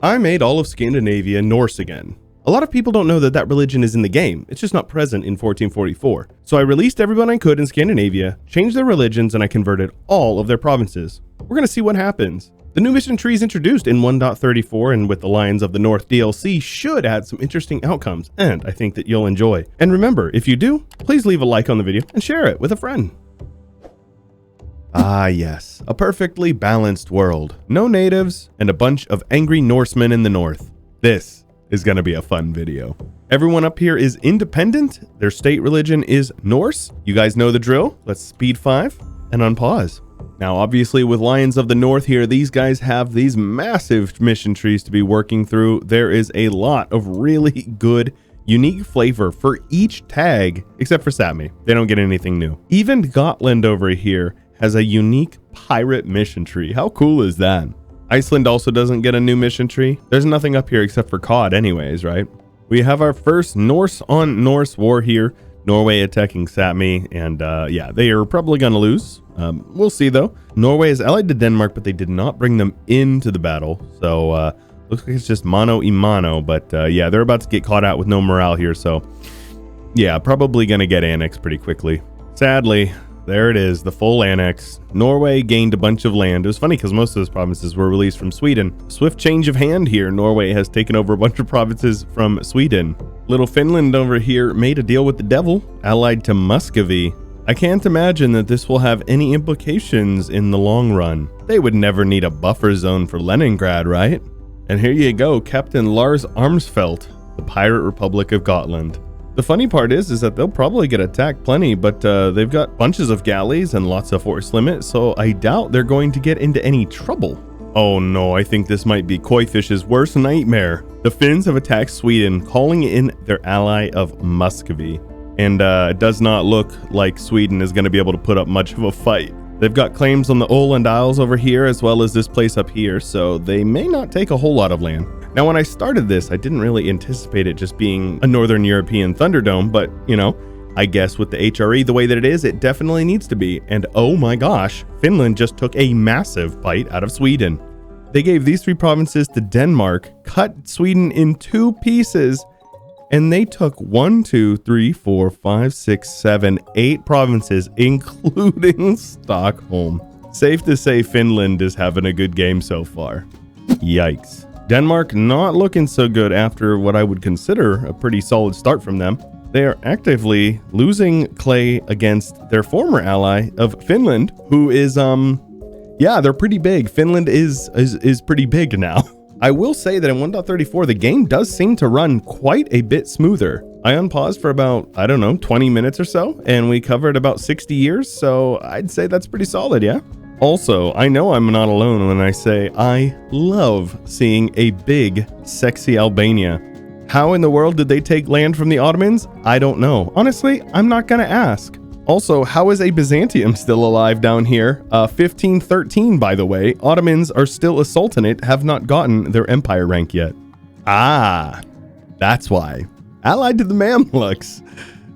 I made all of Scandinavia Norse again. A lot of people don't know that that religion is in the game, it's just not present in 1444. So I released everyone I could in Scandinavia, changed their religions, and I converted all of their provinces. We're gonna see what happens. The new mission trees introduced in 1.34 and with the Lions of the North DLC should add some interesting outcomes, and I think that you'll enjoy. And remember, if you do, please leave a like on the video and share it with a friend. Ah yes, a perfectly balanced world. No natives, and a bunch of angry Norsemen in the north. This is gonna be a fun video. Everyone up here is independent, their state religion is Norse. You guys know the drill. Let's speed 5 and unpause. Now obviously with Lions of the North here, these guys have these massive mission trees to be working through. There is a lot of really good unique flavor for each tag, except for Sapmi. They don't get anything new. Even Gotland over here has a unique pirate mission tree. How cool is that? Iceland also doesn't get a new mission tree. There's nothing up here except for cod anyways, right? We have our first Norse on Norse war here. Norway attacking Sapmi, and yeah, they are probably gonna lose. We'll see though. Norway is allied to Denmark, but they did not bring them into the battle. So looks like it's just mano y mano, but yeah, they're about to get caught out with no morale here. So yeah, probably gonna get annexed pretty quickly. Sadly, there it is, the full annex. Norway gained a bunch of land. It was funny because most of those provinces were released from Sweden. Swift change of hand here. Norway has taken over a bunch of provinces from Sweden. Little Finland over here made a deal with the devil, allied to Muscovy. I can't imagine that this will have any implications in the long run. They would never need a buffer zone for Leningrad, right? And here you go, Captain Lars Armsfelt, the Pirate Republic of Gotland. The funny part is that they'll probably get attacked plenty, but they've got bunches of galleys and lots of force limit, so I doubt they're going to get into any trouble. Oh no, I think this might be Koifish's worst nightmare. The Finns have attacked Sweden, calling in their ally of Muscovy. And it does not look like Sweden is going to be able to put up much of a fight. They've got claims on the Åland Isles over here, as well as this place up here, so they may not take a whole lot of land. Now, when I started this, I didn't really anticipate it just being a Northern European Thunderdome, but, you know, I guess with the HRE the way that it is, it definitely needs to be. And oh my gosh, Finland just took a massive bite out of Sweden. They gave these 3 provinces to Denmark, cut Sweden in 2 pieces, and they took 1, 2, 3, 4, 5, 6, 7, 8 provinces, including Stockholm. Safe to say Finland is having a good game so far. Yikes. Denmark not looking so good after what I would consider a pretty solid start from them. They are actively losing clay against their former ally of Finland, who is, yeah, they're pretty big. Finland is pretty big now. I will say that in 1.34, the game does seem to run quite a bit smoother. I unpaused for about, I don't know, 20 minutes or so, and we covered about 60 years, so I'd say that's pretty solid, yeah? Also, I know I'm not alone when I say I love seeing a big, sexy Albania. How in the world did they take land from the Ottomans? I don't know. Honestly, I'm not gonna ask. Also, how is a Byzantium still alive down here? 1513, by the way. Ottomans are still a sultanate, have not gotten their empire rank yet. Ah, that's why. Allied to the Mamluks.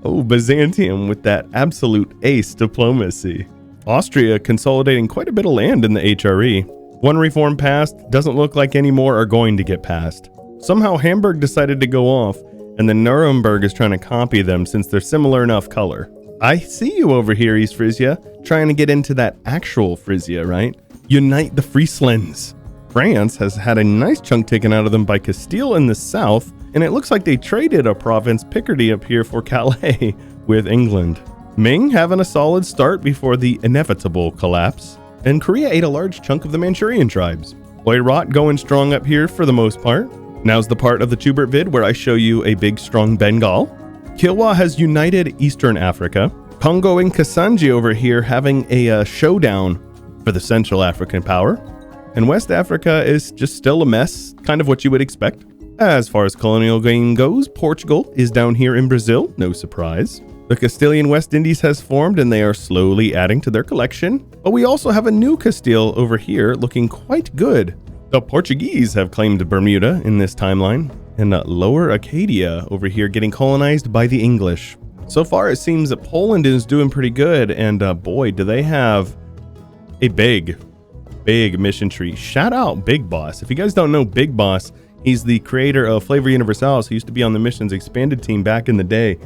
Oh, Byzantium with that absolute ace diplomacy. Austria consolidating quite a bit of land in the HRE. One reform passed, doesn't look like any more are going to get passed. Somehow Hamburg decided to go off, and then Nuremberg is trying to copy them since they're similar enough color. I see you over here, East Frisia, trying to get into that actual Frisia, right? Unite the Frieslands. France has had a nice chunk taken out of them by Castile in the south, and it looks like they traded a province, Picardy, up here for Calais with England. Ming having a solid start before the inevitable collapse, and Korea ate a large chunk of the Manchurian tribes. Oirat going strong up here for the most part. Now's the part of the Chewbert vid where I show you a big strong Bengal. Kilwa has united Eastern Africa. Congo and Kasanji over here having a showdown for the Central African power. And West Africa is just still a mess, kind of what you would expect. As far as colonial gain goes, Portugal is down here in Brazil, no surprise. The Castilian West Indies has formed and they are slowly adding to their collection. But we also have a new Castile over here looking quite good. The Portuguese have claimed Bermuda in this timeline, and Lower Acadia over here getting colonized by the English. So far it seems that Poland is doing pretty good, and boy, do they have a big big mission tree. Shout out Big Boss. If you guys don't know Big Boss, he's the creator of Flavor Universalis. He used to be on the Missions Expanded team back in the day.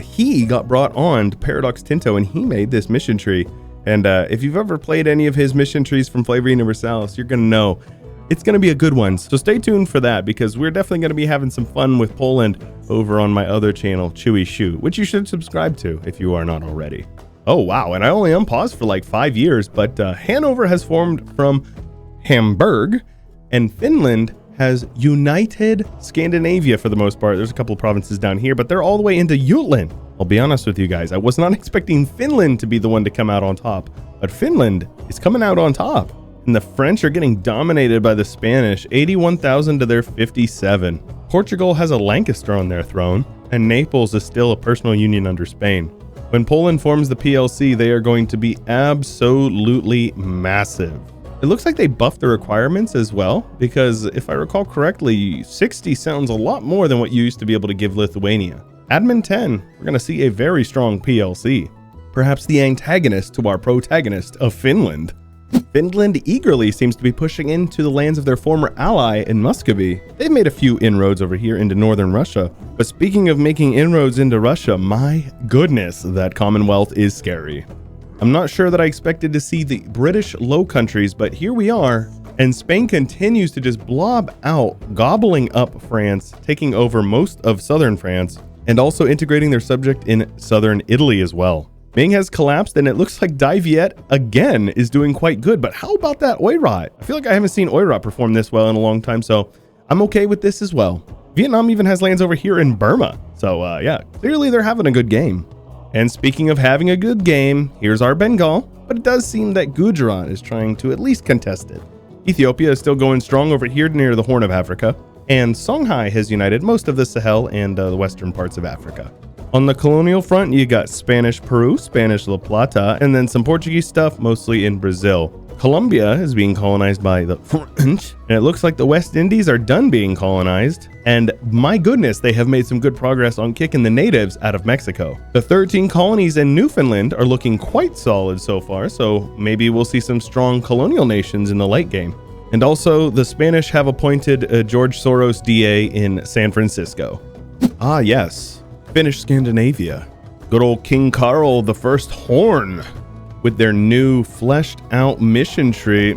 He got brought on to Paradox Tinto, and he made this mission tree. And if you've ever played any of his mission trees from Flavor Universalis, you're going to know it's going to be a good one. So stay tuned for that, because we're definitely going to be having some fun with Poland over on my other channel, Chewy Shoot, which you should subscribe to if you are not already. Oh, wow. And I only unpaused for like 5 years, but Hanover has formed from Hamburg, and Finland has united Scandinavia for the most part. There's a couple of provinces down here, but they're all the way into Jutland. I'll be honest with you guys. I was not expecting Finland to be the one to come out on top, but Finland is coming out on top. And the French are getting dominated by the Spanish, 81,000 to their 57. Portugal has a Lancaster on their throne, and Naples is still a personal union under Spain. When Poland forms the PLC, they are going to be absolutely massive. It looks like they buffed the requirements as well, because if I recall correctly, 60 sounds a lot more than what you used to be able to give Lithuania. Admin 10, we're going to see a very strong PLC. Perhaps the antagonist to our protagonist of Finland. Finland eagerly seems to be pushing into the lands of their former ally in Muscovy. They've made a few inroads over here into northern Russia. But speaking of making inroads into Russia, my goodness, that Commonwealth is scary. I'm not sure that I expected to see the British Low Countries, but here we are. And Spain continues to just blob out, gobbling up France, taking over most of southern France, and also integrating their subject in southern Italy as well. Ming has collapsed, and it looks like Dai Viet again is doing quite good, but how about that Oirat? I feel like I haven't seen Oirat perform this well in a long time, so I'm okay with this as well. Vietnam even has lands over here in Burma, so yeah, clearly they're having a good game. And speaking of having a good game, here's our Bengal, but it does seem that Gujarat is trying to at least contest it. Ethiopia is still going strong over here near the Horn of Africa, and Songhai has united most of the Sahel and the western parts of Africa. On the colonial front, you got Spanish Peru, Spanish La Plata, and then some Portuguese stuff, mostly in Brazil. Colombia is being colonized by the French, and it looks like the West Indies are done being colonized. And my goodness, they have made some good progress on kicking the natives out of Mexico. The 13 colonies in Newfoundland are looking quite solid so far, so maybe we'll see some strong colonial nations in the late game. And also, the Spanish have appointed George Soros DA in San Francisco. Ah, yes. Finnish Scandinavia. Good old King Carl the First Horn with their new fleshed out mission tree.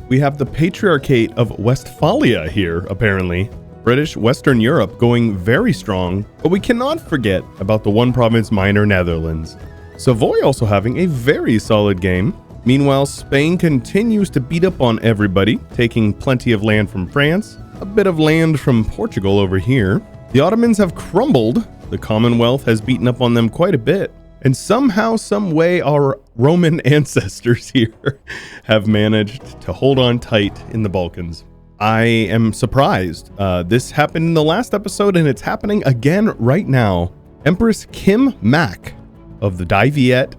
We have the Patriarchate of Westphalia here, apparently. British Western Europe going very strong, but we cannot forget about the one province minor Netherlands. Savoy also having a very solid game. Meanwhile, Spain continues to beat up on everybody, taking plenty of land from France, a bit of land from Portugal over here. The Ottomans have crumbled, the Commonwealth has beaten up on them quite a bit, and somehow, some way, our Roman ancestors here have managed to hold on tight in the Balkans. I am surprised. This happened in the last episode, and it's happening again right now. Empress Kim Mak of the Dai Viet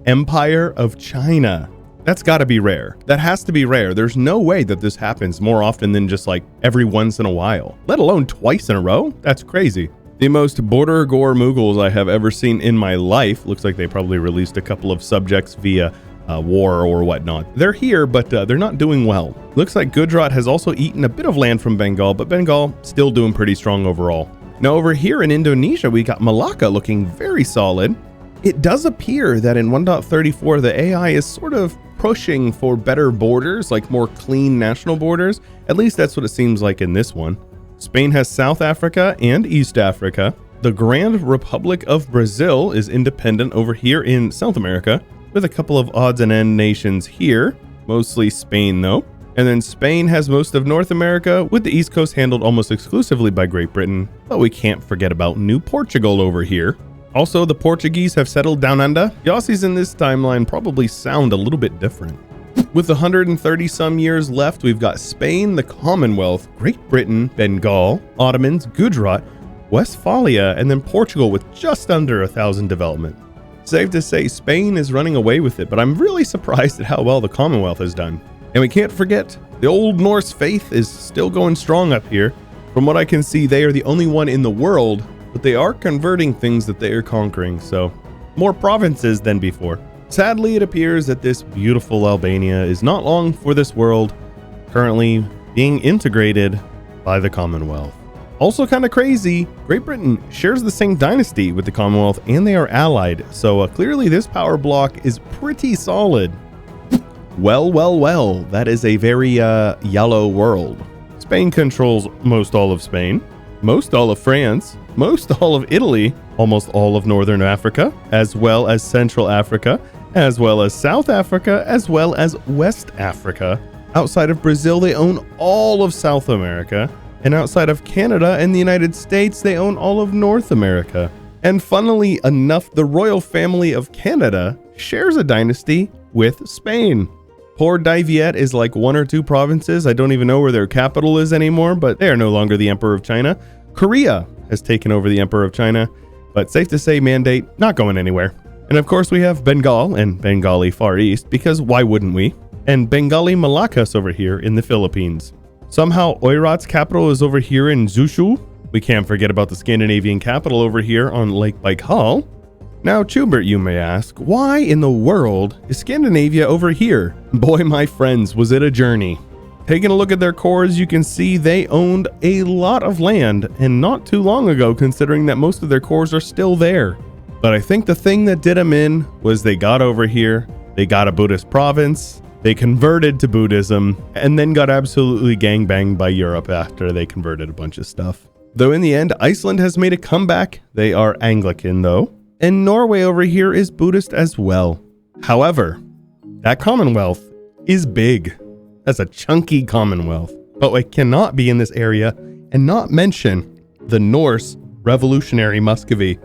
Empire of China. That's got to be rare. That has to be rare. There's no way that this happens more often than just like every once in a while, let alone twice in a row. That's crazy. The most border gore Mughals I have ever seen in my life. Looks like they probably released a couple of subjects via war or whatnot. They're here, but they're not doing well. Looks like Gujarat has also eaten a bit of land from Bengal, but Bengal still doing pretty strong overall. Now over here in Indonesia, we got Malacca looking very solid. It does appear that in 1.34, the AI is sort of pushing for better borders, like more clean national borders. At least that's what it seems like in this one. Spain has South Africa and East Africa. The Grand Republic of Brazil is independent over here in South America, with a couple of odds and end nations here, mostly Spain though. And then Spain has most of North America, with the East Coast handled almost exclusively by Great Britain. But we can't forget about New Portugal over here. Also, the Portuguese have settled down under. The Aussies in this timeline probably sound a little bit different. With 130 some years left, we've got Spain, the Commonwealth, Great Britain, Bengal, Ottomans, Gujarat, Westphalia, and then Portugal with just under 1,000 development. Safe to say Spain is running away with it, but I'm really surprised at how well the Commonwealth has done. And we can't forget, the old Norse faith is still going strong up here. From what I can see, they are the only one in the world, but they are converting things that they are conquering, so more provinces than before. Sadly, it appears that this beautiful Albania is not long for this world, currently being integrated by the Commonwealth. Also kind of crazy, Great Britain shares the same dynasty with the Commonwealth and they are allied, so clearly this power block is pretty solid. Well, that is a very yellow world. Spain controls most all of Spain, most all of France, most all of Italy, almost all of Northern Africa, as well as Central Africa, as well as South Africa, as well as West Africa. Outside of Brazil, they own all of South America. And outside of Canada and the United States, they own all of North America. And funnily enough, the royal family of Canada shares a dynasty with Spain. Poor Daviet is like 1 or 2 provinces. I don't even know where their capital is anymore, but they are no longer the Emperor of China. Korea has taken over the Emperor of China, but safe to say, mandate not going anywhere. And of course, we have Bengal and Bengali Far East, because why wouldn't we? And Bengali Malakas over here in the Philippines. Somehow, Oirat's capital is over here in Zushu. We can't forget about the Scandinavian capital over here on Lake Baikal. Now, Chewbert, you may ask, why in the world is Scandinavia over here? Boy, my friends, was it a journey. Taking a look at their cores, you can see they owned a lot of land, and not too long ago, considering that most of their cores are still there. But I think the thing that did them in was they got over here, they got a Buddhist province, they converted to Buddhism, and then got absolutely gangbanged by Europe after they converted a bunch of stuff. Though in the end, Iceland has made a comeback. They are Anglican though. And Norway over here is Buddhist as well. However, that Commonwealth is big. That's a chunky Commonwealth. But we cannot be in this area and not mention the Norse revolutionary Muscovy.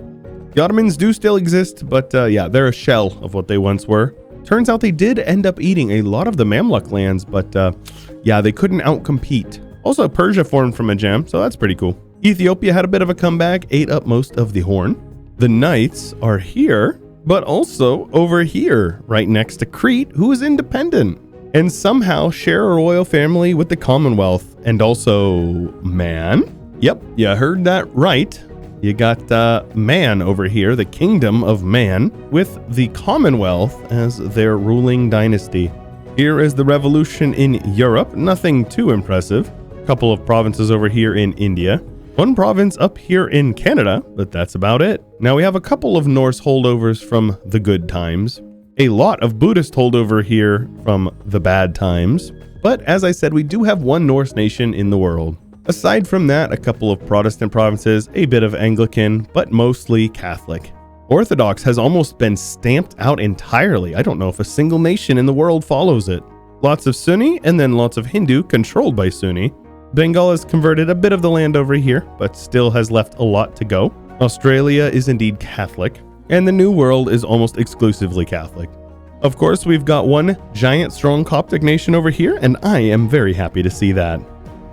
The Ottomans do still exist, but yeah, they're a shell of what they once were. Turns out they did end up eating a lot of the Mamluk lands, but yeah, they couldn't outcompete. Also, Persia formed from a gem, so that's pretty cool. Ethiopia had a bit of a comeback, ate up most of the Horn. The Knights are here, but also over here, right next to Crete, who is independent, and somehow share a royal family with the Commonwealth, and also Man. Yep, you heard that right. You got Man over here, the Kingdom of Man, with the Commonwealth as their ruling dynasty. Here is the revolution in Europe, nothing too impressive. A couple of provinces over here in India. One province up here in Canada, but that's about it. Now we have a couple of Norse holdovers from the good times. A lot of Buddhist holdover here from the bad times. But as I said, we do have one Norse nation in the world. Aside from that, a couple of Protestant provinces, a bit of Anglican, but mostly Catholic. Orthodox has almost been stamped out entirely. I don't know if a single nation in the world follows it. Lots of Sunni and then lots of Hindu controlled by Sunni. Bengal has converted a bit of the land over here, but still has left a lot to go. Australia is indeed Catholic, and the New World is almost exclusively Catholic. Of course, we've got one giant strong Coptic nation over here, and I am very happy to see that.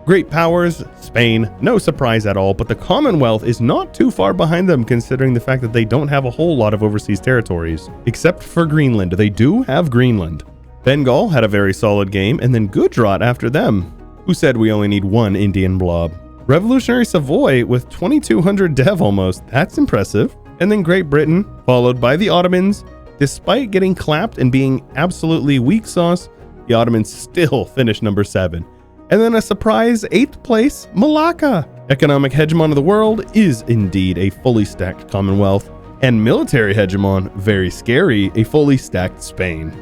Great powers, Spain, no surprise at all, but the Commonwealth is not too far behind them considering the fact that they don't have a whole lot of overseas territories. Except for Greenland, they do have Greenland. Bengal had a very solid game, and then Gujarat after them. Who said we only need one Indian blob? Revolutionary Savoy with 2,200 dev almost, that's impressive. And then Great Britain, followed by the Ottomans. Despite getting clapped and being absolutely weak sauce, the Ottomans still finished number 7. And then a surprise 8th place, Malacca. Economic hegemon of the world is indeed a fully stacked Commonwealth. And military hegemon, very scary, a fully stacked Spain.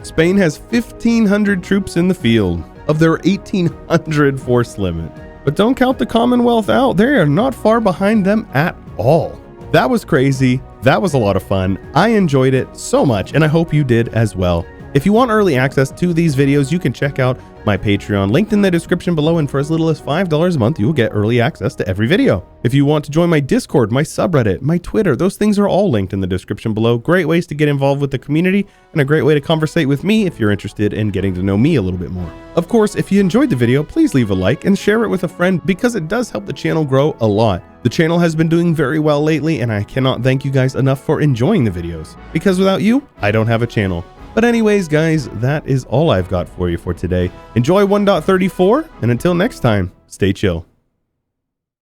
Spain has 1,500 troops in the field of their 1,800 force limit. But don't count the Commonwealth out, they are not far behind them at all. That was crazy, that was a lot of fun. I enjoyed it so much, and I hope you did as well. If you want early access to these videos, you can check out my Patreon, linked in the description below, and for as little as $5 a month, you will get early access to every video. If you want to join my Discord, my subreddit, my Twitter, those things are all linked in the description below. Great ways to get involved with the community, and a great way to conversate with me if you're interested in getting to know me a little bit more. Of course, if you enjoyed the video, please leave a like and share it with a friend because it does help the channel grow a lot. The channel has been doing very well lately, and I cannot thank you guys enough for enjoying the videos, because without you, I don't have a channel. But anyways, guys, that is all I've got for you for today. Enjoy 1.34, and until next time, stay chill.